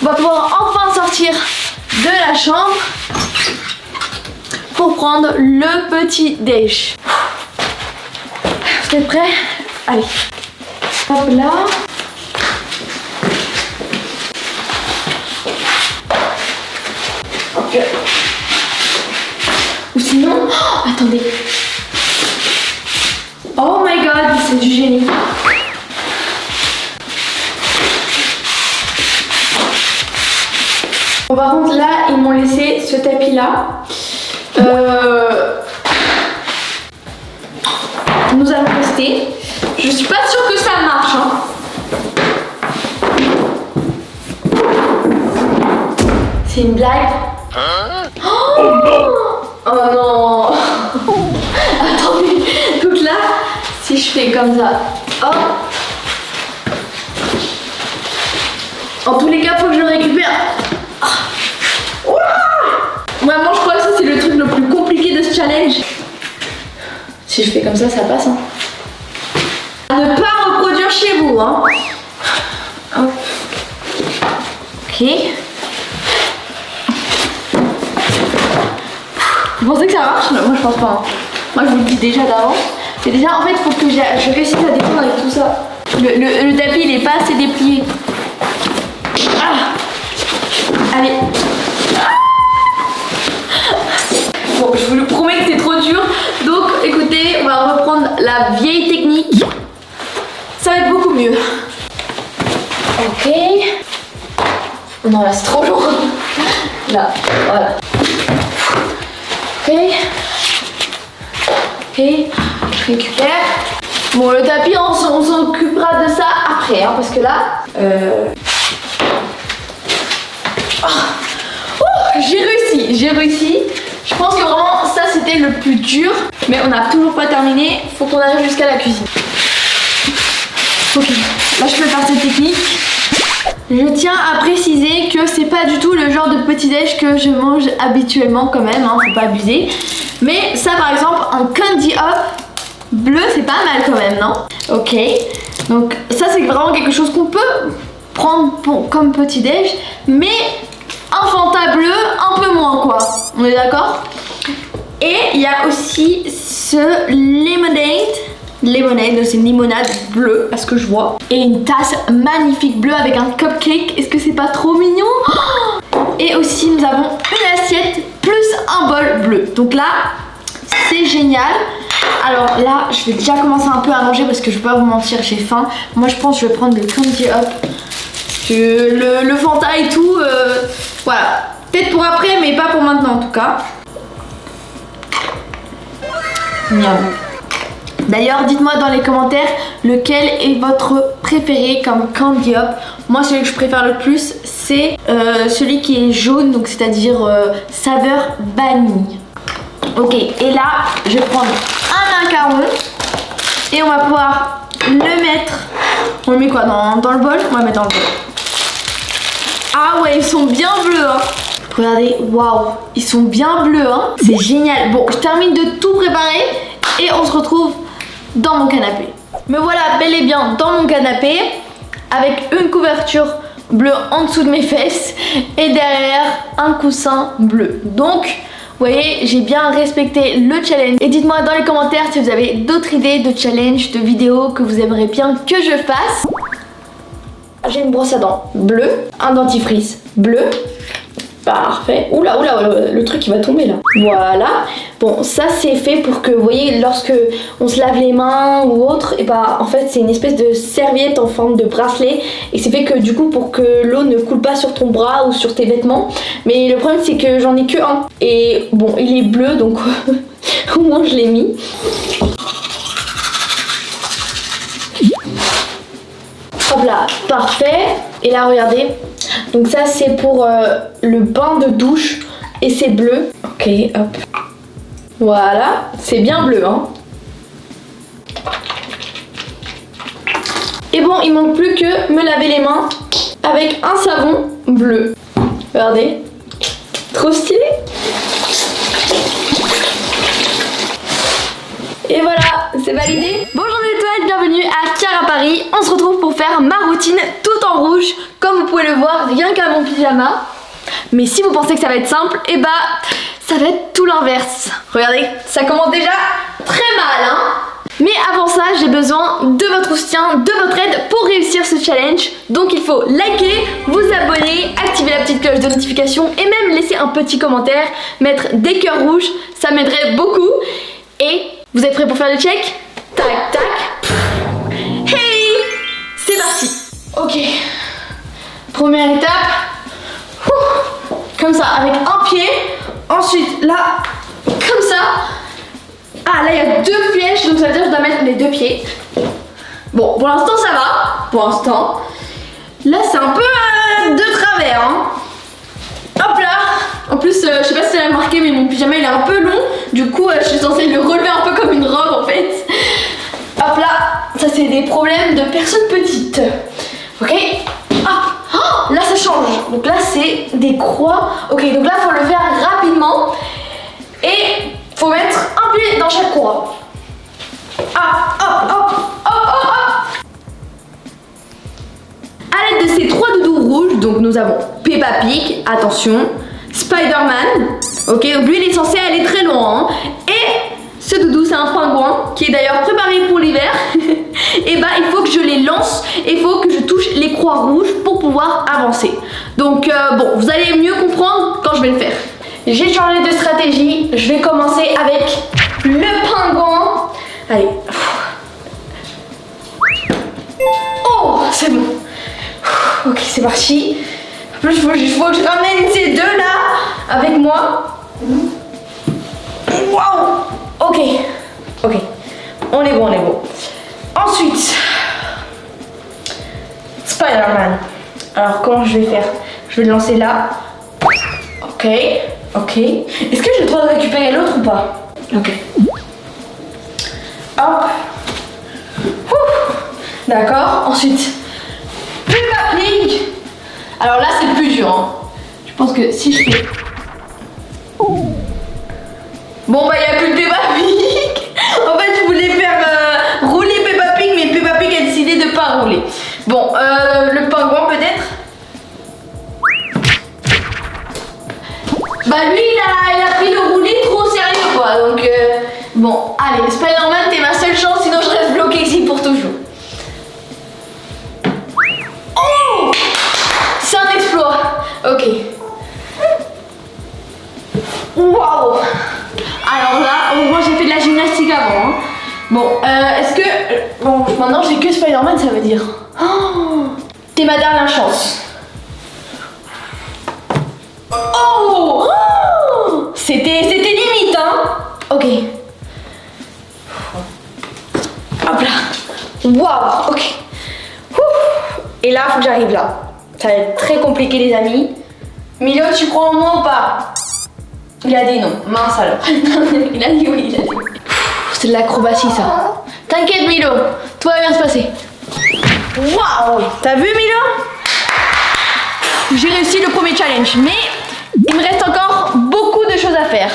on va pouvoir enfin sortir de la chambre pour prendre le petit déj. Vous êtes prêts? Allez. Hop là. Ok. Ou sinon, oh, attendez. Oh my god, c'est du génie. Bon, par contre là, ils m'ont laissé ce tapis là. Nous allons tester. Je suis pas sûre que ça marche hein. C'est une blague. Oh non. Attendez. Donc là, si je fais comme ça, hop. En tous les cas, faut que je le récupère. Vraiment, je crois que ça c'est le truc le plus compliqué de ce challenge. Si je fais comme ça passe. Hein. À ne pas reproduire chez vous. Hein. Hop. Ok. Vous pensez que ça marche? Moi je pense pas. Hein. Moi je vous le dis déjà d'avance. Mais déjà en fait il faut que je réussisse à détendre avec tout ça. Le tapis il est pas assez déplié. Ah. Allez. Ah. Bon, je vous le promets que c'est trop dur. Donc écoutez, on va reprendre la vieille technique. Ça va être beaucoup mieux. Ok. Non là c'est trop lourd. Là, voilà. Ok. Ok. Je récupère. Bon le tapis on s'occupera de ça après hein, parce que là j'ai réussi. Je pense que vraiment ça c'était le plus dur. Mais on n'a toujours pas terminé. Faut qu'on arrive jusqu'à la cuisine. Ok, là je peux faire cette technique. Je tiens à préciser que c'est pas du tout le genre de petit-déj que je mange habituellement quand même, hein, faut pas abuser. Mais ça par exemple, un candy hop bleu c'est pas mal quand même, non? Ok, donc ça c'est vraiment quelque chose qu'on peut prendre comme petit-déj. Mais un Fanta bleu, un peu moins quoi, on est d'accord? Et il y a aussi ce lemonade lemonade, c'est une limonade bleue à ce que je vois. Et une tasse magnifique bleue avec un cupcake. Est-ce que c'est pas trop mignon? Et aussi nous avons une assiette plus un bol bleu. Donc là, c'est génial. Alors là, je vais déjà commencer un peu à manger parce que je vais pas vous mentir, j'ai faim. Moi je pense que je vais prendre le Candy Up. Parce que le Fanta et tout, voilà. Peut-être pour après, mais pas pour maintenant en tout cas. Miam. D'ailleurs, dites-moi dans les commentaires lequel est votre préféré comme Candy Up. Moi, celui que je préfère le plus, c'est celui qui est jaune, donc c'est-à-dire saveur vanille. Ok, et là, je vais prendre un macaron et on va pouvoir le mettre. On le met quoi dans le bol? On va le mettre dans le bol. Ah ouais, ils sont bien bleus, hein. Regardez, waouh, ils sont bien bleus, hein. C'est génial. Bon, je termine de tout préparer et on se retrouve dans mon canapé. Me voilà bel et bien dans mon canapé avec une couverture bleue en dessous de mes fesses et derrière un coussin bleu. Donc, vous voyez, j'ai bien respecté le challenge. Et dites-moi dans les commentaires si vous avez d'autres idées de challenge, de vidéos que vous aimeriez bien que je fasse. J'ai une brosse à dents bleue, un dentifrice bleu. Parfait. Oula, le truc il va tomber là. Voilà. Bon, ça c'est fait pour que, vous voyez, lorsque on se lave les mains ou autre, et bah en fait c'est une espèce de serviette en forme de bracelet. Et c'est fait que du coup pour que l'eau ne coule pas sur ton bras ou sur tes vêtements. Mais le problème c'est que j'en ai que un. Et bon, il est bleu donc au moins je l'ai mis. Hop là, parfait. Et là regardez. Donc ça c'est pour le bain de douche et c'est bleu. Ok, hop. Voilà, c'est bien bleu, hein. Et bon, il manque plus que me laver les mains avec un savon bleu. Regardez, trop stylé. Et voilà, c'est validé. Bonjour les étoiles, bienvenue à Chiara Paris. On se retrouve pour faire ma routine tout en rouge. Comme vous pouvez le voir, rien qu'à mon pyjama. Mais si vous pensez que ça va être simple, et bah ça va être tout l'inverse. Regardez, ça commence déjà très mal, hein. Mais avant ça, j'ai besoin de votre soutien, de votre aide pour réussir ce challenge. Donc il faut liker, vous abonner, activer la petite cloche de notification et même laisser un petit commentaire, mettre des cœurs rouges, ça m'aiderait beaucoup. Et vous êtes prêts pour faire le check? Tac tac. Hey, c'est parti. Ok. Première étape. Comme ça, avec un pied. Ensuite, là, comme ça. Ah, là, il y a deux flèches, donc ça veut dire que je dois mettre les deux pieds. Bon, pour l'instant, ça va. Pour l'instant. Là, c'est un peu de travers, hein. Hop là. En plus, je sais pas si ça l'a marqué, mais mon pyjama, il est un peu long. Du coup, je suis censée le relever un peu comme une robe, en fait. Hop là. Ça, c'est des problèmes de personnes petites. Ok. Ah. Oh, là, ça change. Donc là, c'est des croix. Ok, donc là, faut le faire rapidement. Et faut mettre un pied dans chaque croix. Ah, hop, hop, hop, hop, hop. À l'aide de ces trois doudous rouges, donc nous avons Peppa Pig, attention, Spider-Man. Ok, donc lui, il est censé aller très loin. Hein. Et ce doudou, c'est un pingouin qui est d'ailleurs préparé pour l'hiver. Et bah, il faut que je les lance et il faut que je touche les croix rouges pour pouvoir avancer. Donc, bon, vous allez mieux comprendre quand je vais le faire. J'ai changé de stratégie. Je vais commencer avec le pingouin. Allez. Oh, c'est bon. Ok, c'est parti. En plus, il faut que je ramène ces deux là avec moi. Waouh. Ok. Ok. On est bon, on est bon. Ensuite, Spider-Man. Alors, comment je vais faire? Je vais le lancer là. Ok. Ok. Est-ce que j'ai le droit de récupérer l'autre ou pas? Ok. Hop. D'accord. Ensuite, Peppa Pig. Alors là, c'est le plus dur. Hein. Je pense que si je fais... Bon, bah, il n'y a plus de Peppa Pig. En fait, je voulais faire rouler Peppa Pig, mais Peppa Pig a décidé de ne pas rouler. Bon, le pingouin peut-être. Bah lui il a pris le roulis trop au sérieux quoi, donc bon, allez, Spider-Man t'es ma seule chance, sinon je reste bloquée. pour toujours. Oh, c'est un exploit. Ok. Waouh. Alors là, moi j'ai fait de la gymnastique avant. Hein. Bon, est-ce que... Bon, maintenant j'ai que Spider-Man, ça veut dire. Oh, t'es ma dernière chance. Oh, oh, c'était limite, hein. Ok. Hop là. Waouh, ok. Et là, faut que j'arrive là. Ça va être très compliqué, les amis. Milo, tu crois en moi ou pas? Il a dit non. Mince alors. Il a dit oui, il a dit oui. C'est de l'acrobatie, ça. T'inquiète, Milo. Tout va bien se passer. Waouh. T'as vu, Milo? J'ai réussi le premier challenge, mais il me reste encore beaucoup de choses à faire.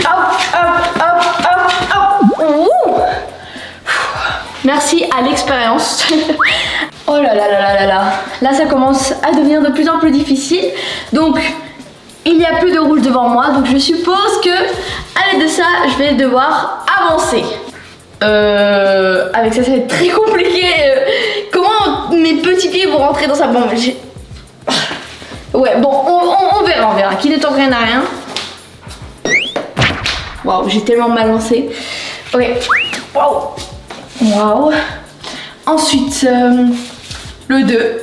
Hop, hop, hop, hop, hop. Ouh. Merci à l'expérience. Oh là là là là là là. Là, ça commence à devenir de plus en plus difficile. Donc, il n'y a plus de rouge devant moi. Donc, je suppose que, à l'aide de ça, je vais devoir avancer. Avec ça, ça va être très compliqué. Comment mes petits pieds vont rentrer dans sa bombe? Ouais, bon, on verra. Qui ne tente rien à rien. Waouh, j'ai tellement mal lancé. Ok. Waouh. Waouh. Ensuite, le 2.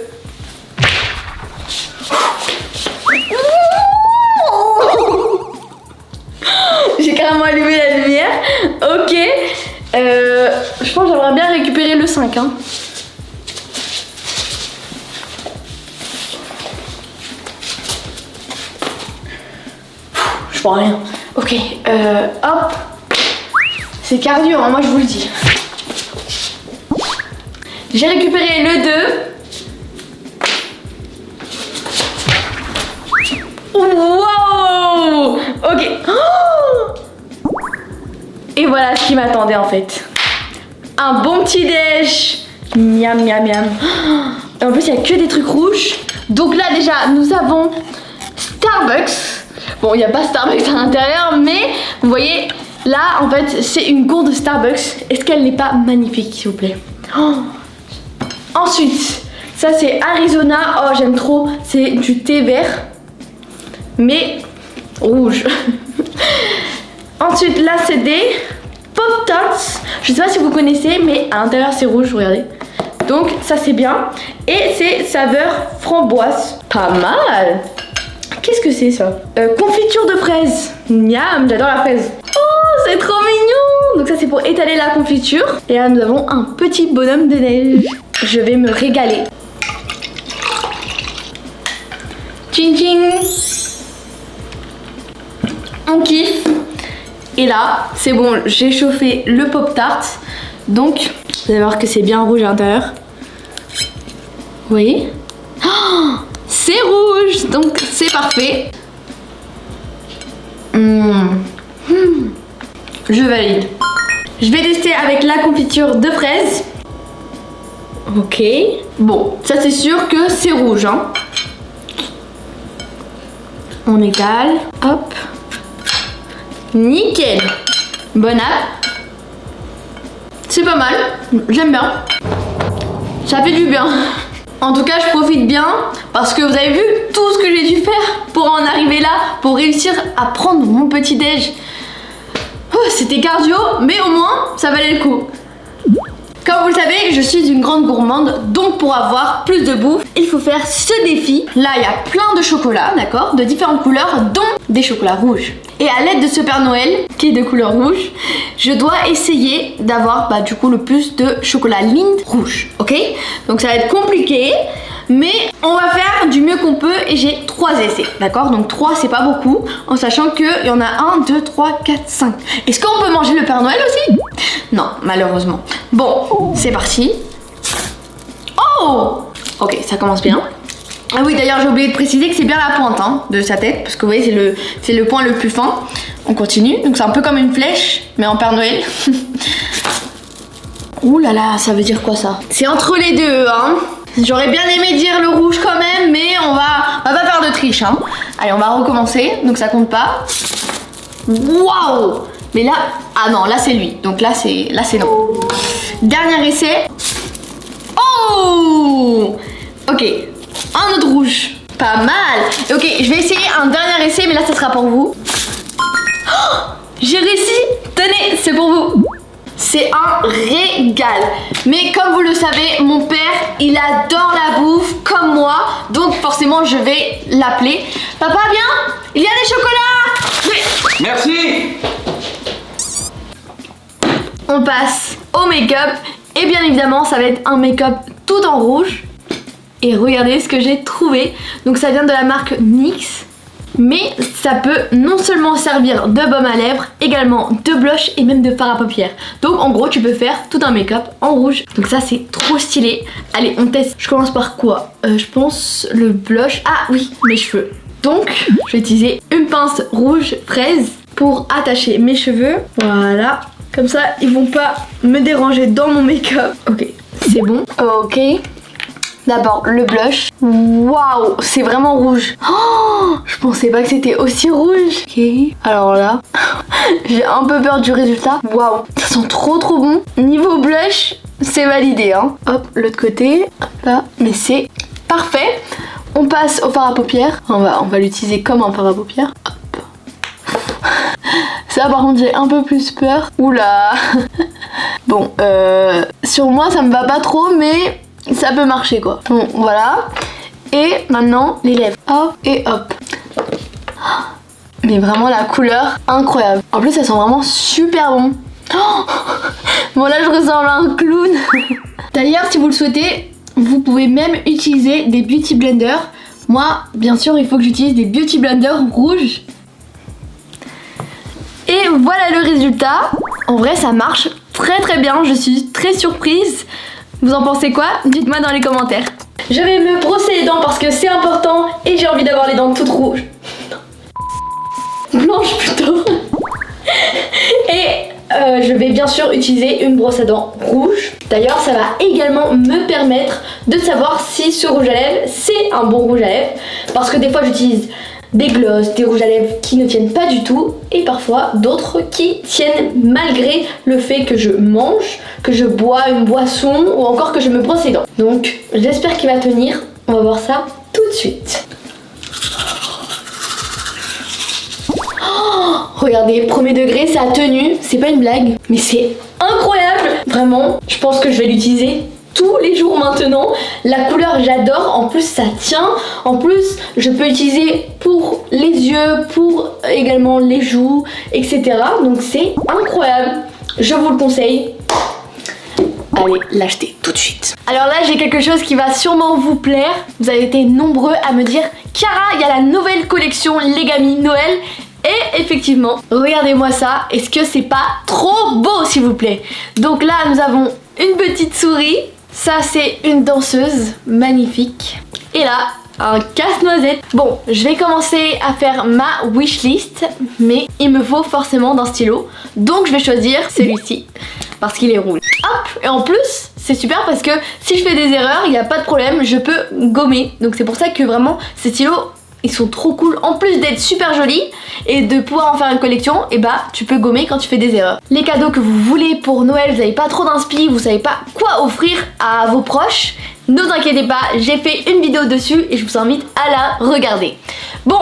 J'ai carrément allumé la lumière. Ok. Je pense que j'aimerais bien récupérer le 5. Hein. Je vois rien. Ok. Hop. C'est cardio, hein, moi je vous le dis. J'ai récupéré le 2. Wow. Ok. Oh. Et voilà ce qui m'attendait en fait. Un bon petit déj. Miam miam miam. Et en plus il n'y a que des trucs rouges. Donc là déjà nous avons Starbucks. Bon il n'y a pas Starbucks à l'intérieur, mais vous voyez là en fait c'est une gourde Starbucks. Est-ce qu'elle n'est pas magnifique s'il vous plaît? Oh. Ensuite, ça c'est Arizona. Oh, j'aime trop. C'est du thé vert, mais rouge. Ensuite, là c'est des Pop-Tarts. Je sais pas si vous connaissez, mais à l'intérieur c'est rouge, regardez. Donc ça c'est bien. Et c'est saveur framboise. Pas mal. Qu'est-ce que c'est ça? Confiture de fraise. Miam, j'adore la fraise. Oh, c'est trop mignon. Donc ça c'est pour étaler la confiture. Et là nous avons un petit bonhomme de neige. Je vais me régaler. Tching tching. On kiffe. Et là, c'est bon, j'ai chauffé le Pop-Tart. Donc, vous allez voir que c'est bien rouge à l'intérieur. Vous voyez? Oh, c'est rouge, donc c'est parfait. Je valide. Je vais tester avec la confiture de fraise. Ok. Bon, ça c'est sûr que c'est rouge. Hein. On égale. Hop. Nickel. Bon app. C'est pas mal. J'aime bien. Ça fait du bien. En tout cas, je profite bien parce que vous avez vu tout ce que j'ai dû faire pour en arriver là, pour réussir à prendre mon petit déj. Oh, c'était cardio, mais au moins, ça valait le coup. Comme vous le savez, je suis une grande gourmande, donc pour avoir plus de bouffe, il faut faire ce défi. Là, il y a plein de chocolats, d'accord, de différentes couleurs, dont des chocolats rouges. Et à l'aide de ce Père Noël, qui est de couleur rouge, je dois essayer d'avoir du coup le plus de chocolat Lindt rouge, ok? Donc ça va être compliqué, mais on va faire du mieux qu'on peut et j'ai 3 essais, d'accord? Donc 3 c'est pas beaucoup, en sachant qu'il y en a 1, 2, 3, 4, 5. Est-ce qu'on peut manger le Père Noël aussi? Non, malheureusement. Bon, c'est parti. Oh! Ok, ça commence bien. Ah oui, d'ailleurs j'ai oublié de préciser que c'est bien la pointe de sa tête, parce que vous voyez c'est le point le plus fin. On continue, donc c'est un peu comme une flèche, mais en Père Noël. Ouh là là, ça veut dire quoi ça? C'est entre les deux, hein. J'aurais bien aimé dire le rouge quand même, mais on va pas faire de triche, hein. Allez, on va recommencer, donc ça compte pas. Waouh! Mais là, ah non, là c'est lui, donc là c'est non. Dernier essai. Oh! Ok, un autre rouge. Pas mal. Ok, je vais essayer un dernier essai, mais là, ça sera pour vous. Oh, j'ai réussi. Tenez, c'est pour vous. C'est un régal. Mais comme vous le savez, mon père, il adore la bouffe comme moi. Donc forcément, je vais l'appeler. Papa, viens. Il y a des chocolats. Merci. On passe au make-up. Et bien évidemment, ça va être un make-up tout en rouge. Et regardez ce que j'ai trouvé. Donc ça vient de la marque NYX. Mais ça peut non seulement servir de baume à lèvres, également de blush et même de fard à paupières. Donc en gros tu peux faire tout un make-up en rouge. Donc ça c'est trop stylé. Allez on teste. Je commence par quoi? Je pense le blush. Ah oui, mes cheveux. Donc je vais utiliser une pince rouge fraise pour attacher mes cheveux. Voilà. Comme ça ils vont pas me déranger dans mon make-up. Ok, c'est bon. Ok. D'abord le blush. Waouh, c'est vraiment rouge. Oh, je pensais pas que c'était aussi rouge. Ok. Alors là, j'ai un peu peur du résultat. Waouh, ça sent trop bon. Niveau blush, c'est validé. Hein. Hop, l'autre côté. Hop là. Mais c'est parfait. On passe au fard à paupières. On va l'utiliser comme un fard à paupières. Hop. Ça par contre j'ai un peu plus peur. Oula. Bon, sur moi ça me va pas trop, mais ça peut marcher quoi. Bon, voilà. Et maintenant, les lèvres. Hop et hop. Mais vraiment la couleur, incroyable. En plus, elles sont vraiment super bon. Oh, bon là, je ressemble à un clown. D'ailleurs, si vous le souhaitez, vous pouvez même utiliser des beauty blenders. Moi, bien sûr, il faut que j'utilise des beauty blenders rouges. Et voilà le résultat. En vrai, ça marche très bien. Je suis très surprise. Vous en pensez quoi? Dites-moi dans les commentaires. Je vais me brosser les dents parce que c'est important et j'ai envie d'avoir les dents toutes rouges. Blanches plutôt. Et je vais bien sûr utiliser une brosse à dents rouge. D'ailleurs, ça va également me permettre de savoir si ce rouge à lèvres, c'est un bon rouge à lèvres. Parce que des fois, j'utilise des glosses, des rouges à lèvres qui ne tiennent pas du tout et parfois d'autres qui tiennent malgré le fait que je mange, que je bois une boisson ou encore que je me brosse les dents. Donc j'espère qu'il va tenir, on va voir ça tout de suite. Oh, regardez, premier degré, ça a tenu, c'est pas une blague, mais c'est incroyable. Vraiment, je pense que je vais l'utiliser tous les jours maintenant. La couleur j'adore, en plus ça tient, en plus je peux l'utiliser pour les yeux, pour également les joues, etc. Donc c'est incroyable, je vous le conseille. Allez l'acheter tout de suite. Alors là j'ai quelque chose qui va sûrement vous plaire. Vous avez été nombreux à me dire Chiara, il y a la nouvelle collection Legami Noël. Et effectivement, regardez-moi ça, est-ce que c'est pas trop beau s'il vous plaît? Donc là nous avons une petite souris. Ça c'est une danseuse magnifique. Et là, un casse-noisette. Bon, je vais commencer à faire ma wishlist, mais il me faut forcément d'un stylo. Donc je vais choisir celui-ci, parce qu'il est rouge. Hop, et en plus, c'est super parce que si je fais des erreurs, il n'y a pas de problème, je peux gommer. Donc c'est pour ça que vraiment, ces stylos, ils sont trop cool. En plus d'être super jolis et de pouvoir en faire une collection, et bah tu peux gommer quand tu fais des erreurs. Les cadeaux que vous voulez pour Noël, vous n'avez pas trop d'inspi, vous savez pas quoi offrir à vos proches, ne vous inquiétez pas, j'ai fait une vidéo dessus et je vous invite à la regarder. Bon,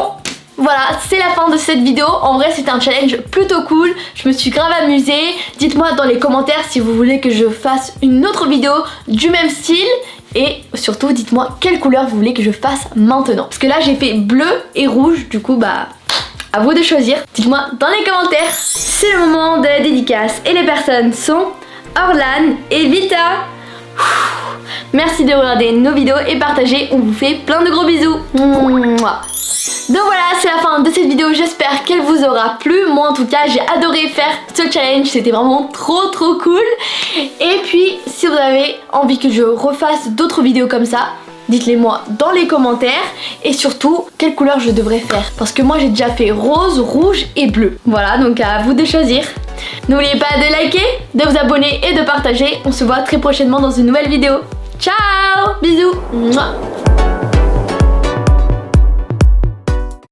voilà, c'est la fin de cette vidéo. En vrai, c'était un challenge plutôt cool. Je me suis grave amusée. Dites-moi dans les commentaires si vous voulez que je fasse une autre vidéo du même style. Et surtout, dites-moi quelle couleur vous voulez que je fasse maintenant. Parce que là, j'ai fait bleu et rouge. Du coup, bah, à vous de choisir. Dites-moi dans les commentaires. C'est le moment de la dédicace. Et les personnes sont Orlan et Vita. Merci de regarder nos vidéos et partager. On vous fait plein de gros bisous. Mouah. Donc voilà, c'est la fin de cette vidéo, j'espère qu'elle vous aura plu. Moi en tout cas, j'ai adoré faire ce challenge, c'était vraiment trop cool. Et puis, si vous avez envie que je refasse d'autres vidéos comme ça, dites-les moi dans les commentaires. Et surtout, quelle couleur je devrais faire. Parce que moi j'ai déjà fait rose, rouge et bleu. Voilà, donc à vous de choisir. N'oubliez pas de liker, de vous abonner et de partager. On se voit très prochainement dans une nouvelle vidéo. Ciao, bisous. Mouah.